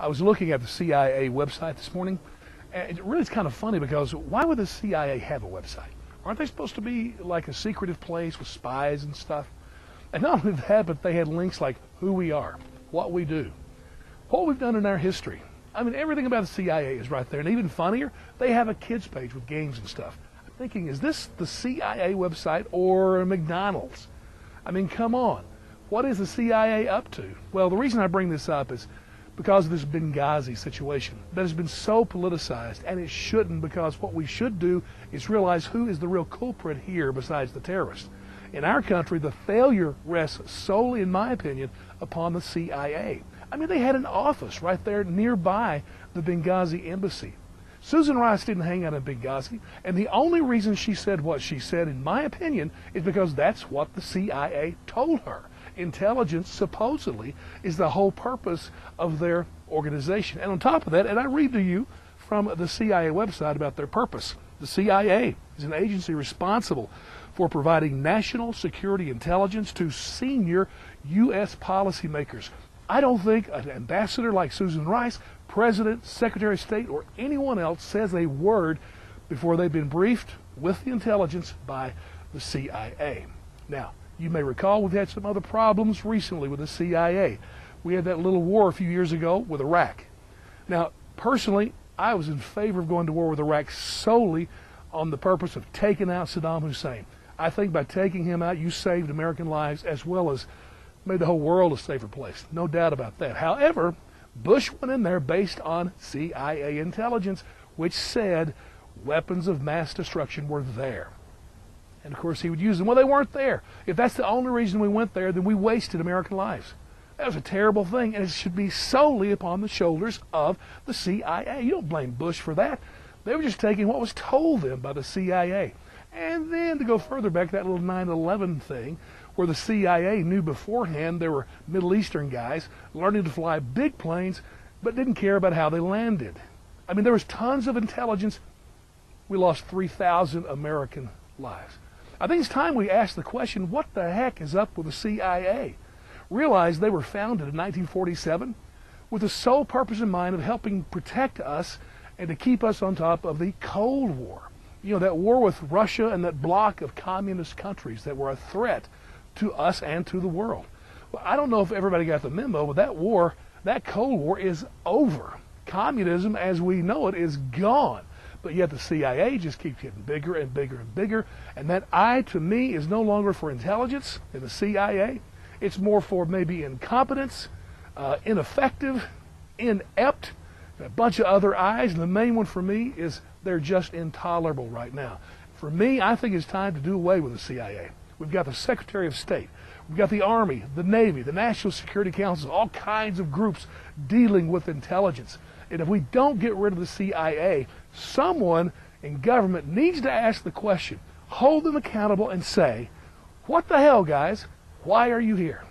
I was looking at the CIA website this morning, and it really is kind of funny because why would the CIA have a website? Aren't they supposed to be like a secretive place with spies and stuff? And not only that, but they had links like who we are, what we do, what we've done in our history. I mean, everything about the CIA is right there. And even funnier, they have a kids page with games and stuff. I'm thinking, is this the CIA website or McDonald's? I mean, come on. What is the CIA up to? Well, the reason I bring this up is because of this Benghazi situation that has been so politicized, and it shouldn't, because what we should do is realize who is the real culprit here besides the terrorists. In our country, the failure rests solely, in my opinion, upon the CIA. I mean, they had an office right there nearby the Benghazi embassy. Susan Rice didn't hang out in Benghazi, and the only reason she said what she said, in my opinion, is because that's what the CIA told her. Intelligence, supposedly, is the whole purpose of their organization. And on top of that, and I read to you from the CIA website about their purpose. The CIA is an agency responsible for providing national security intelligence to senior U.S. policymakers. I don't think an ambassador like Susan Rice, president, secretary of state, or anyone else says a word before they've been briefed with the intelligence by the CIA. Now, you may recall we've had some other problems recently with the CIA. We had that little war a few years ago with Iraq. Now, personally, I was in favor of going to war with Iraq solely on the purpose of taking out Saddam Hussein. I think by taking him out, you saved American lives as well as made the whole world a safer place. No doubt about that. However, Bush went in there based on CIA intelligence, which said weapons of mass destruction were there. And of course, he would use them. Well, they weren't there. If that's the only reason we went there, then we wasted American lives. That was a terrible thing, and it should be solely upon the shoulders of the CIA. You don't blame Bush for that. They were just taking what was told them by the CIA. And then to go further back, that little 9/11 thing, where the CIA knew beforehand there were Middle Eastern guys learning to fly big planes, but didn't care about how they landed. I mean, there was tons of intelligence. We lost 3,000 American lives. I think it's time we ask the question, what the heck is up with the CIA? Realize they were founded in 1947 with the sole purpose in mind of helping protect us and to keep us on top of the Cold War. You know, that war with Russia and that bloc of communist countries that were a threat to us and to the world. Well, I don't know if everybody got the memo, but that war, that Cold War is over. Communism as we know it is gone. But yet the CIA just keeps getting bigger and bigger and bigger. And that I, to me, is no longer for intelligence in the CIA. It's more for maybe incompetence, ineffective, inept, and a bunch of other I's. And the main one for me is they're just intolerable right now. For me, I think it's time to do away with the CIA. We've got the Secretary of State. We've got the Army, the Navy, the National Security Council, all kinds of groups dealing with intelligence. And if we don't get rid of the CIA, someone in government needs to ask the question, hold them accountable and say, what the hell, guys? Why are you here?